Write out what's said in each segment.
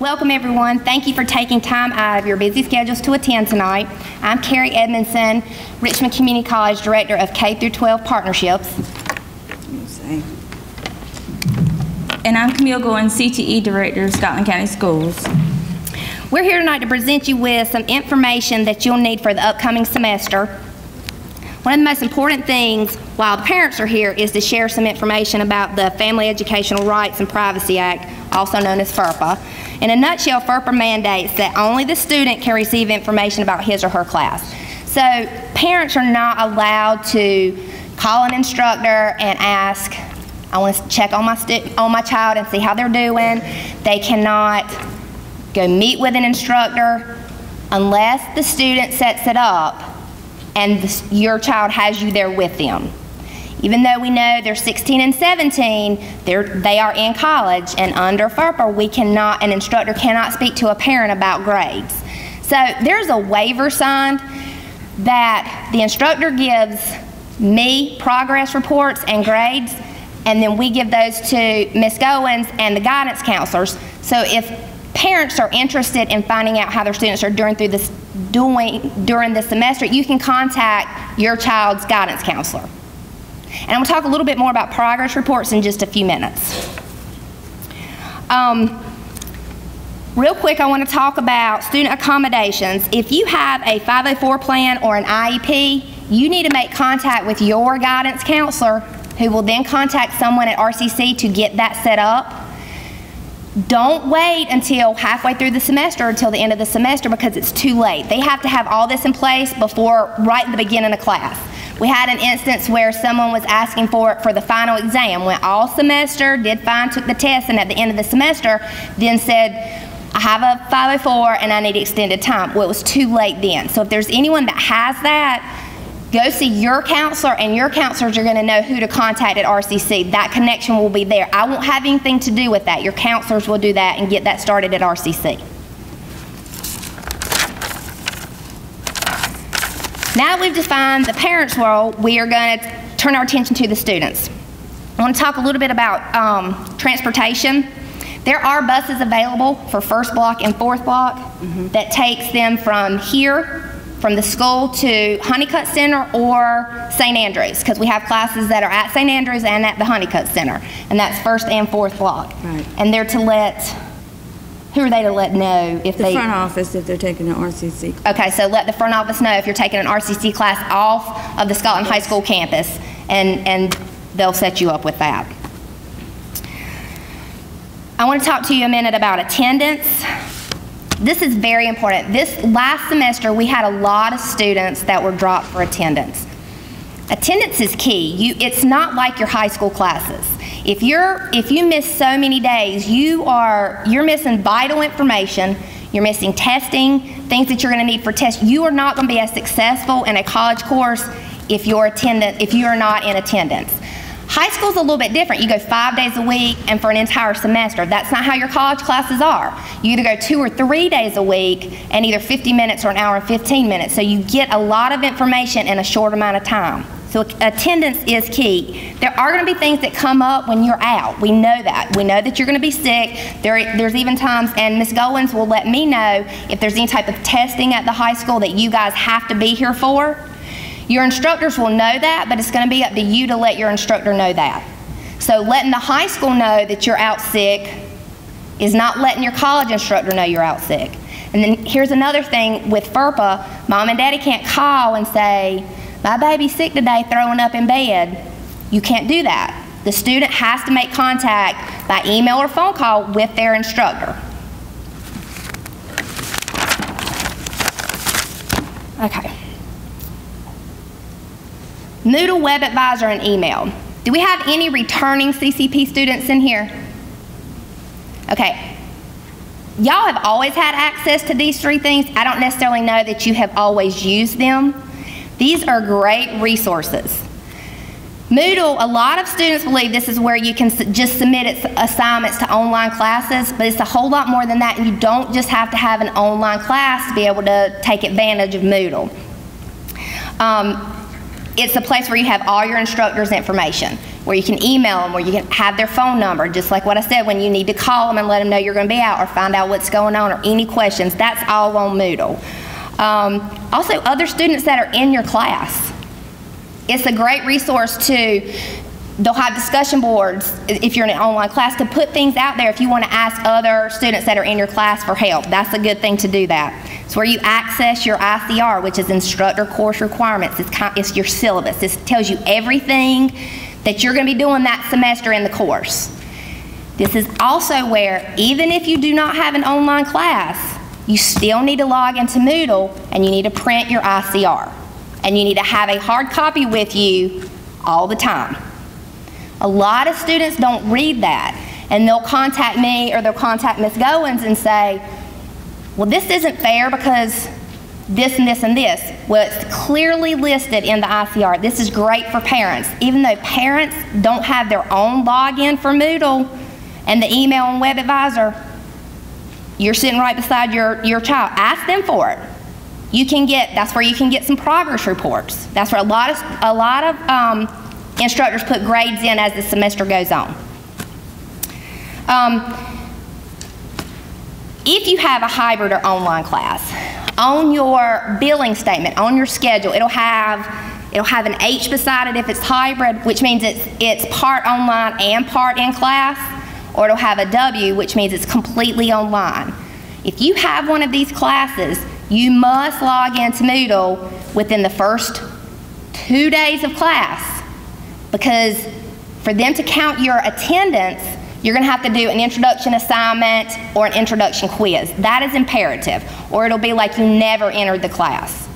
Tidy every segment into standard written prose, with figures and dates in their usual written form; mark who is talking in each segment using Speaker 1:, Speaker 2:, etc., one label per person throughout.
Speaker 1: Welcome everyone. Thank you for taking time out of your busy schedules to attend tonight. I'm Carrie Edmondson, Richmond Community College Director of K-12 Partnerships.
Speaker 2: And I'm Camille Goins, CTE Director of Scotland County Schools.
Speaker 1: We're here tonight to present you with some information that you'll need for the upcoming semester. One of the most important things while the parents are here is to share some information about the Family Educational Rights and Privacy Act, also known as FERPA. In a nutshell, FERPA mandates that only the student can receive information about his or her class. So parents are not allowed to call an instructor and ask, I want to check on my child and see how they're doing. They cannot go meet with an instructor unless the student sets it up and your child has you there with them. Even though we know they're 16 and 17, they are in college, and under FERPA, an instructor cannot speak to a parent about grades. So there's a waiver signed that the instructor gives me progress reports and grades, and then we give those to Ms. Goins and the guidance counselors. So if parents are interested in finding out how their students are doing during the semester, you can contact your child's guidance counselor. And I'm going to talk a little bit more about progress reports in just a few minutes. Real quick, I want to talk about student accommodations. If you have a 504 plan or an IEP, you need to make contact with your guidance counselor, who will then contact someone at RCC to get that set up. Don't wait until halfway through the semester, until the end of the semester, because it's too late. They have to have all this in place right at the beginning of class. We had an instance where someone was asking for it for the final exam, went all semester, did fine, took the test, and at the end of the semester, then said, I have a 504 and I need extended time. Well, it was too late then. So if there's anyone that has that, go see your counselor, and your counselors are going to know who to contact at RCC. That connection will be there. I won't have anything to do with that. Your counselors will do that and get that started at RCC. Now that we've defined the parents' role, we are going to turn our attention to the students. I want to talk a little bit about transportation. There are buses available for first block and fourth block that takes them from here, from the school, to Honeycutt Center or St. Andrews, because we have classes that are at St. Andrews and at the Honeycutt Center, and that's first and fourth block. Right. And they're to who are they to let know if
Speaker 2: the front office if they're taking an RCC class. Okay,
Speaker 1: so let the front office know if you're taking an RCC class off of the Scotland High School campus, and they'll set you up with that. I want to talk to you a minute about attendance. This is very important. This last semester, we had a lot of students that were dropped for attendance. Attendance is key. It's not like your high school classes. If you miss so many days, you're missing vital information. You're missing testing, things that you're going to need for tests. You are not going to be as successful in a college course if you are not in attendance. High school's a little bit different. You go 5 days a week and for an entire semester. That's not how your college classes are. You either go 2 or 3 days a week and either 50 minutes or an hour and 15 minutes. So you get a lot of information in a short amount of time. So attendance is key. There are going to be things that come up when you're out. We know that. We know that you're going to be sick. There's even times, and Ms. Goins will let me know if there's any type of testing at the high school that you guys have to be here for. Your instructors will know that, but it's going to be up to you to let your instructor know that. So letting the high school know that you're out sick is not letting your college instructor know you're out sick. And then here's another thing with FERPA, mom and daddy can't call and say, my baby's sick today, throwing up in bed. You can't do that. The student has to make contact by email or phone call with their instructor. Okay. Moodle, Web Advisor, and email. Do we have any returning CCP students in here? Okay. Y'all have always had access to these three things. I don't necessarily know that you have always used them. These are great resources. Moodle, a lot of students believe this is where you can just submit assignments to online classes, but it's a whole lot more than that, and you don't just have to have an online class to be able to take advantage of Moodle. It's a place where you have all your instructors' information, where you can email them, where you can have their phone number, just like what I said, when you need to call them and let them know you're going to be out or find out what's going on or any questions. That's all on Moodle. Also, other students that are in your class. It's a great resource to, they'll have discussion boards if you're in an online class to put things out there if you want to ask other students that are in your class for help. That's a good thing to do that. It's where you access your ICR, which is Instructor Course Requirements. It's your syllabus. This tells you everything that you're going to be doing that semester in the course. This is also where, even if you do not have an online class, you still need to log into Moodle and you need to print your ICR. And you need to have a hard copy with you all the time. A lot of students don't read that, and they'll contact me or they'll contact Ms. Goins and say, well, this isn't fair because this and this and this. Well, it's clearly listed in the ICR. This is great for parents. Even though parents don't have their own login for Moodle and the email and web advisor, you're sitting right beside your child. Ask them for it. You can get, that's where you can get some progress reports. That's where a lot of instructors put grades in as the semester goes on. If you have a hybrid or online class, on your billing statement, on your schedule, it'll have an H beside it if it's hybrid, which means it's part online and part in class, or it'll have a W, which means it's completely online. If you have one of these classes, you must log into Moodle within the first 2 days of class, because for them to count your attendance, you're going to have to do an introduction assignment or an introduction quiz. That is imperative, or it'll be like you never entered the class.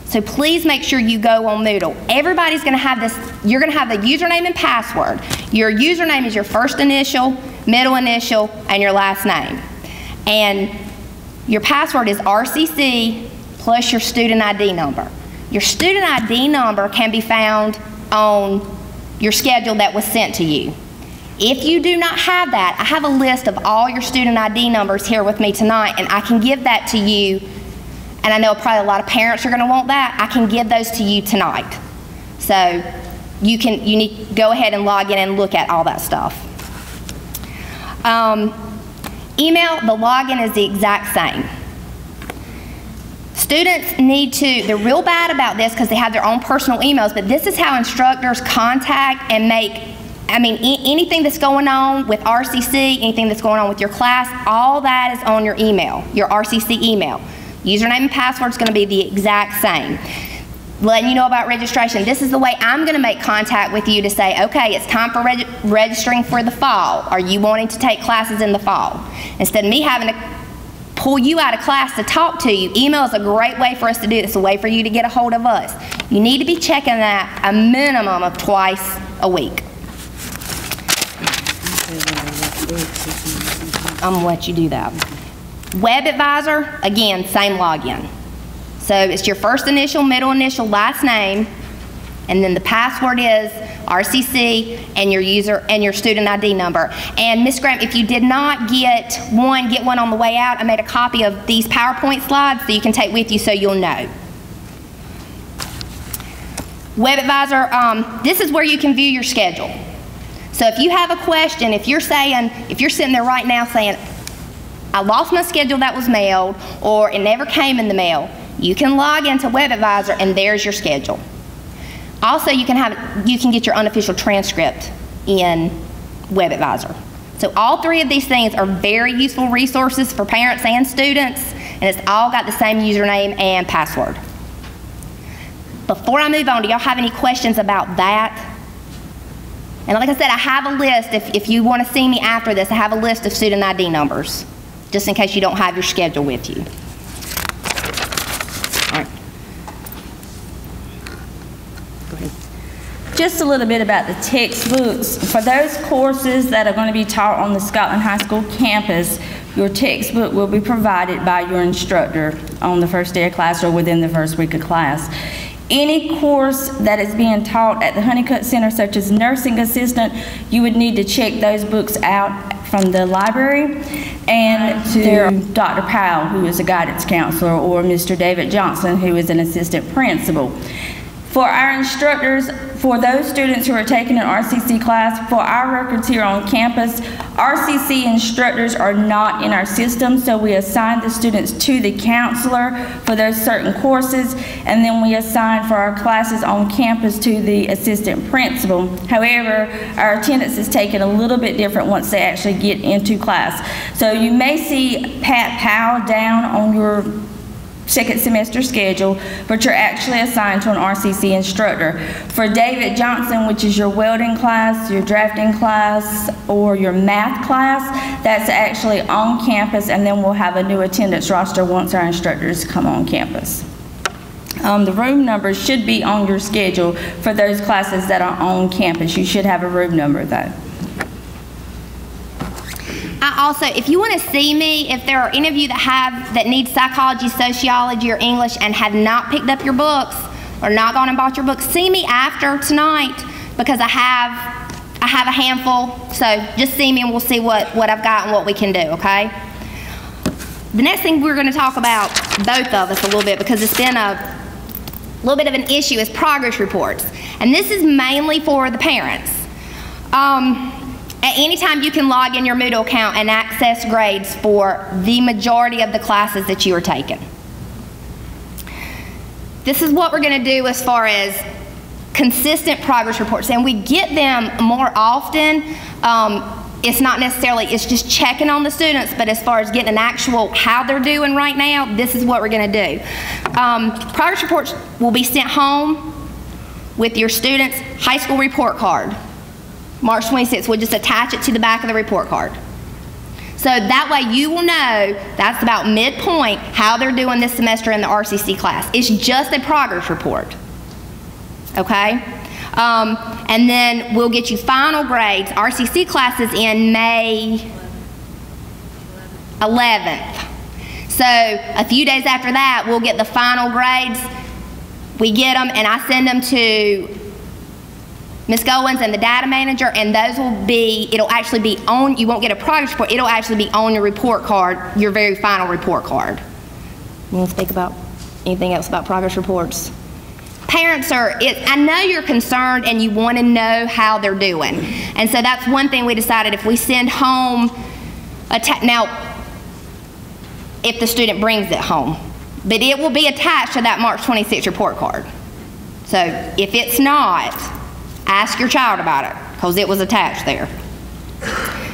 Speaker 1: So please make sure you go on Moodle. Everybody's going to have this, you're going to have the username and password. Your username is your first initial, middle initial, and your last name. And your password is RCC plus your student ID number. Your student ID number can be found on your schedule that was sent to you. If you do not have that, I have a list of all your student ID numbers here with me tonight, and I can give that to you. And I know probably a lot of parents are going to want that. I can give those to you tonight. So you need to go ahead and log in and look at all that stuff. Email, the login is the exact same. Students need to, they're real bad about this because they have their own personal emails, but this is how instructors contact and make, anything that's going on with RCC, anything that's going on with your class, all that is on your email, your RCC email. Username and password is going to be the exact same. Letting you know about registration. This is the way I'm going to make contact with you to say, okay, it's time for registering for the fall. Are you wanting to take classes in the fall? Instead of me having to pull you out of class to talk to you, email is a great way for us to do this, a way for you to get a hold of us. You need to be checking that a minimum of twice a week. I'm going to let you do that. Web advisor, again, same login. So it's your first initial, middle initial, last name, and then the password is RCC and your user and your student ID number. And Ms. Graham, if you did not get one on the way out. I made a copy of these PowerPoint slides so you can take with you so you'll know. Web advisor, this is where you can view your schedule. So if you have a question, if you're sitting there right now saying, I lost my schedule that was mailed, or it never came in the mail, you can log into Web Advisor and there's your schedule. Also, you can get your unofficial transcript in Web Advisor. So all three of these things are very useful resources for parents and students, and it's all got the same username and password. Before I move on, do y'all have any questions about that? And like I said, I have a list, if you want to see me after this, I have a list of student ID numbers, just in case you don't have your schedule with you. All right. Go ahead.
Speaker 2: Just a little bit about the textbooks. For those courses that are going to be taught on the Scotland High School campus, your textbook will be provided by your instructor on the first day of class or within the first week of class. Any course that is being taught at the Honeycutt Center, such as nursing assistant, you would need to check those books out from the library and to Dr. Powell, who is a guidance counselor, or Mr. David Johnson, who is an assistant principal. For our instructors, for those students who are taking an RCC class, for our records here on campus, RCC instructors are not in our system, so we assign the students to the counselor for those certain courses, and then we assign for our classes on campus to the assistant principal. However, our attendance is taken a little bit different once they actually get into class. So you may see Pat Powell down on your second semester schedule, but you're actually assigned to an RCC instructor. For David Johnson, which is your welding class, your drafting class, or your math class, that's actually on campus, and then we'll have a new attendance roster once our instructors come on campus. The room numbers should be on your schedule for those classes that are on campus. You should have a room number though.
Speaker 1: Also, if you want to see me, if there are any of you that need psychology, sociology, or English and have not picked up your books or not gone and bought your books, see me after tonight, because I have a handful. So just see me and we'll see what I've got and what we can do, okay? The next thing we're going to talk about, both of us a little bit, because it's been a little bit of an issue, is progress reports. And this is mainly for the parents. At any time you can log in your Moodle account and access grades for the majority of the classes that you are taking. This is what we're going to do as far as consistent progress reports, and we get them more often. It's not necessarily, it's just checking on the students, but as far as getting an actual how they're doing right now, this is what we're going to do. Progress reports will be sent home with your student's high school report card. March 26th, we'll just attach it to the back of the report card. So that way you will know that's about midpoint how they're doing this semester in the RCC class. It's just a progress report, okay? And then we'll get you final grades, RCC classes in May 11th. So a few days after that, we'll get the final grades. We get them and I send them to Ms. Goins and the data manager, and those will be, it'll actually be on, you won't get a progress report, it'll actually be on your report card, your very final report card. You want to speak about anything else about progress reports? Parents I know you're concerned and you want to know how they're doing. And so that's one thing we decided, if we send home, now, if the student brings it home, but it will be attached to that March 26th report card. So if it's not, ask your child about it, because it was attached there.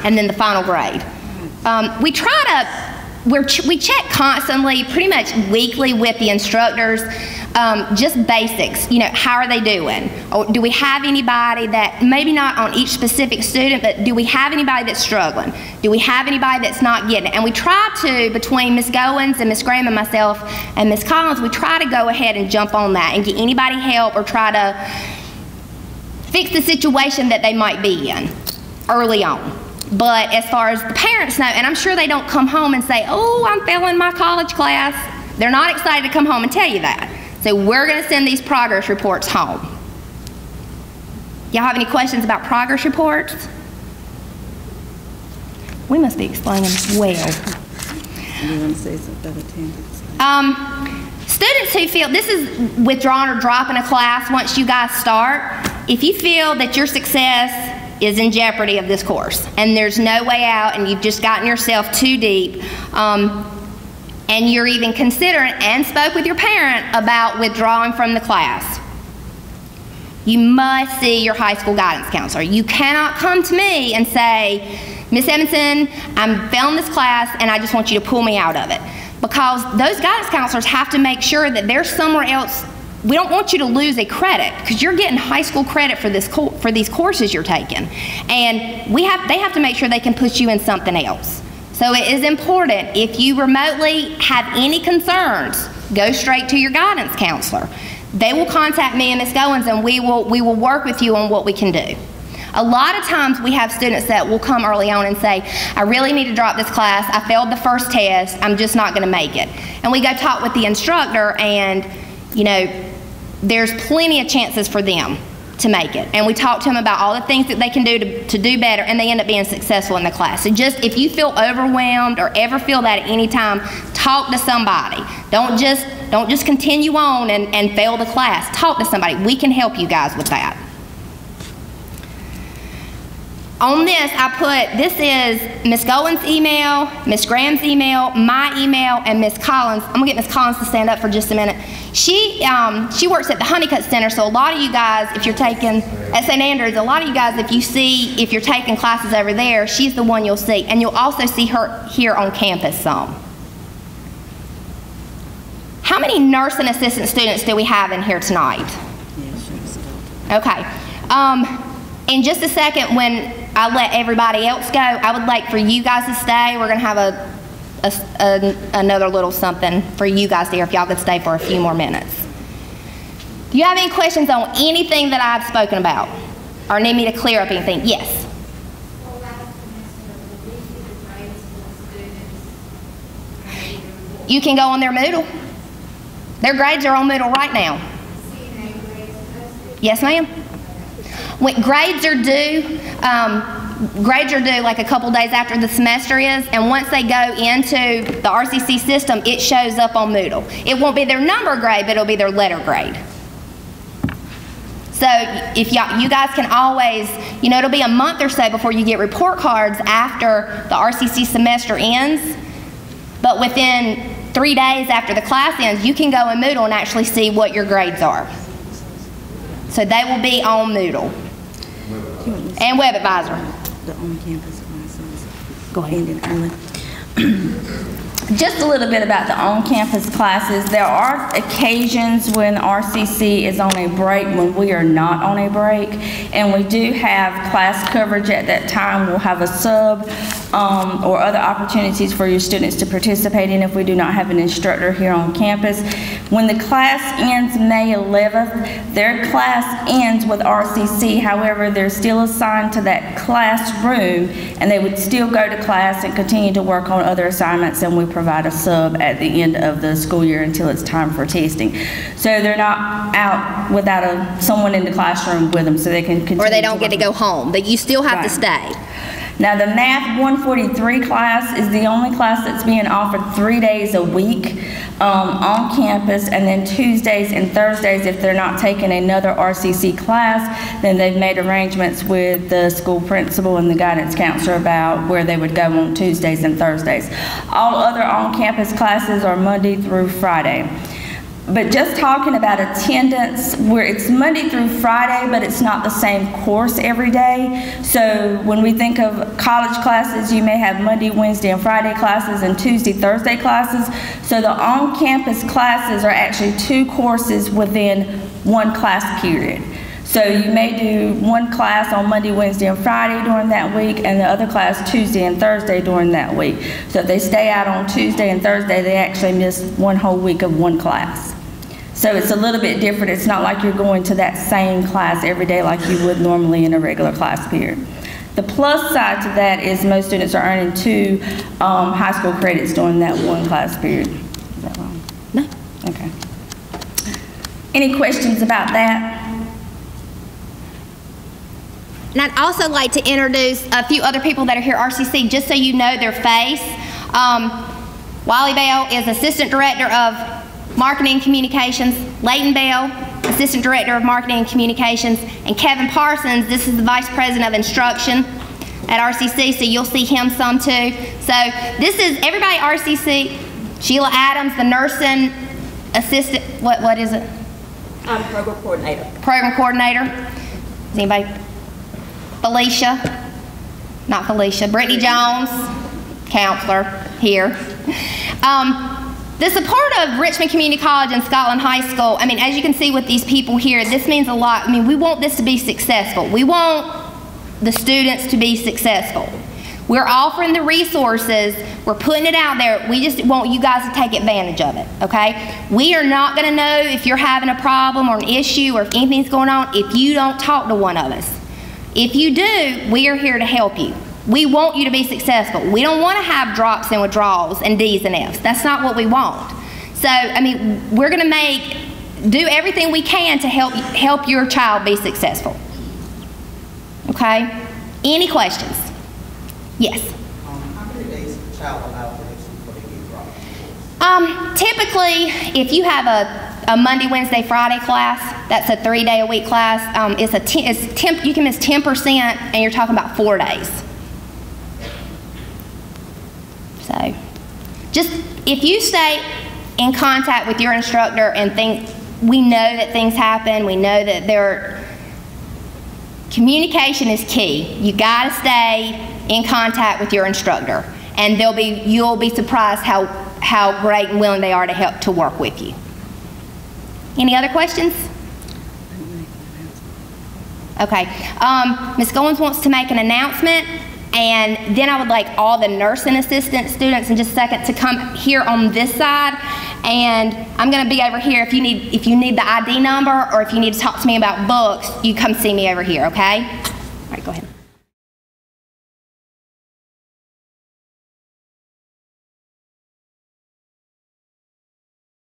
Speaker 1: And then the final grade. We check constantly, pretty much weekly with the instructors, just basics. You know, how are they doing? Or do we have anybody that, maybe not on each specific student, but do we have anybody that's struggling? Do we have anybody that's not getting it? And we try to, between Ms. Goins and Ms. Graham and myself and Ms. Collins, we try to go ahead and jump on that and get anybody help or try to fix the situation that they might be in early on. But as far as the parents know, and I'm sure they don't come home and say, oh, I'm failing my college class. They're not excited to come home and tell you that. So we're going to send these progress reports home. Y'all have any questions about progress reports? We must be explaining well.
Speaker 3: You want to say something about attendance?
Speaker 1: Students who feel, this is withdrawing or dropping a class once you guys start. If you feel that your success is in jeopardy of this course and there's no way out and you've just gotten yourself too deep, and you're even considering and spoke with your parent about withdrawing from the class, you must see your high school guidance counselor. You cannot come to me and say, Miss Evanson, I'm failing this class and I just want you to pull me out of it. Because those guidance counselors have to make sure that there's somewhere else. We don't want you to lose a credit, because you're getting high school credit for these courses you're taking. And they have to make sure they can put you in something else. So it is important, if you remotely have any concerns, go straight to your guidance counselor. They will contact me and Ms. Goins, and we will work with you on what we can do. A lot of times we have students that will come early on and say, I really need to drop this class. I failed the first test. I'm just not going to make it. And we go talk with the instructor, and, you know, there's plenty of chances for them to make it. And we talk to them about all the things that they can do to do better, and they end up being successful in the class. So just, if you feel overwhelmed or ever feel that at any time, talk to somebody. Don't just continue on and fail the class. Talk to somebody. We can help you guys with that. On this, I put, this is Miss Golan's email, Miss Graham's email, my email, and Miss Collins. I'm gonna get Miss Collins to stand up for just a minute. She works at the Honeycutt Center, so a lot of you guys, if you're taking, at St. Andrews, a lot of you guys, if you're taking classes over there, she's the one you'll see. And you'll also see her here on campus some. How many nursing assistant students do we have in here tonight? Okay. In just a second, when I let everybody else go, I would like for you guys to stay. We're going to have another little something for you guys to hear, if y'all could stay for a few more minutes. Do you have any questions on anything that I've spoken about? Or need me to clear up anything? Yes? You can go on their Moodle. Their grades are on Moodle right now. Yes, ma'am. When grades are due like a couple days after the semester is, and once they go into the RCC system, it shows up on Moodle. It won't be their number grade, but it'll be their letter grade. So if you guys can always, it'll be a month or so before you get report cards after the RCC semester ends, but within 3 days after the class ends, you can go in Moodle and actually see what your grades are. So they will be on Moodle. And Web Advisor.
Speaker 3: The on-campus classes.
Speaker 1: Go ahead.
Speaker 2: Just a little bit about the on-campus classes. There are occasions when RCC is on a break when we are not on a break, and we do have class coverage at that time. We'll have a sub or other opportunities for your students to participate in if we do not have an instructor here on campus. When the class ends May 11th, their class ends with RCC. However, they're still assigned to that classroom, and they would still go to class and continue to work on other assignments, and we provide a sub at the end of the school year until it's time for testing. So they're not out without someone in the classroom with them, so they can continue.
Speaker 1: Or they don't get to go home, but you still have to stay.
Speaker 2: Now the Math 143 class is the only class that's being offered 3 days a week on campus, and then Tuesdays and Thursdays, if they're not taking another RCC class, then they've made arrangements with the school principal and the guidance counselor about where they would go on Tuesdays and Thursdays. All other on-campus classes are Monday through Friday. But just talking about attendance, where it's Monday through Friday, but it's not the same course every day. So when we think of college classes, you may have Monday, Wednesday, and Friday classes and Tuesday, Thursday classes. So the on-campus classes are actually 2 courses within 1 class period. So you may do 1 class on Monday, Wednesday, and Friday during that week, and the other class Tuesday and Thursday during that week. So if they stay out on Tuesday and Thursday, they actually miss 1 whole week of 1 class. So it's a little bit different. It's not like you're going to that same class every day like you would normally in a regular class period. The plus side to that is most students are earning 2 high school credits during that 1 class period. Is that wrong?
Speaker 1: No.
Speaker 2: Okay. Any questions about that?
Speaker 1: And I'd also like to introduce a few other people that are here at RCC, just so you know their face. Wiley Bell is Assistant Director of Marketing Communications. Leighton Bell, Assistant Director of Marketing and Communications. And Kevin Parsons, this is the Vice President of Instruction at RCC, so you'll see him some too. So this is everybody at RCC. Sheila Adams, the nursing assistant, what is it?
Speaker 4: I'm program coordinator.
Speaker 1: Program coordinator. Is anybody? Felicia, not Felicia, Brittany Jones, counselor here. The support of Richmond Community College and Scotland High School, I mean, as you can see with these people here, this means a lot. I mean, we want this to be successful. We want the students to be successful. We're offering the resources, we're putting it out there, we just want you guys to take advantage of it, okay? We are not gonna know if you're having a problem or an issue or if anything's going on if you don't talk to one of us. If you do, we are here to help you. We want you to be successful. We don't want to have drops and withdrawals and D's and F's. That's not what we want. So, I mean, we're going to make do everything we can to help your child be successful. Okay? Any questions? Yes.
Speaker 5: How many days is the child allowed before they get dropped?
Speaker 1: Typically, if you have a Monday, Wednesday, Friday class, that's a 3-day-a-week class. You can miss 10%, and you're talking about 4 days. So, just if you stay in contact with your instructor and we know that things happen, we know that communication is key. You got to stay in contact with your instructor, and you'll be surprised how great and willing they are to work with you. Any other questions? Okay. Ms. Goins wants to make an announcement, and then I would like all the nursing assistant students in just a second to come here on this side, and I'm going to be over here if you need the ID number or if you need to talk to me about books, you come see me over here, okay?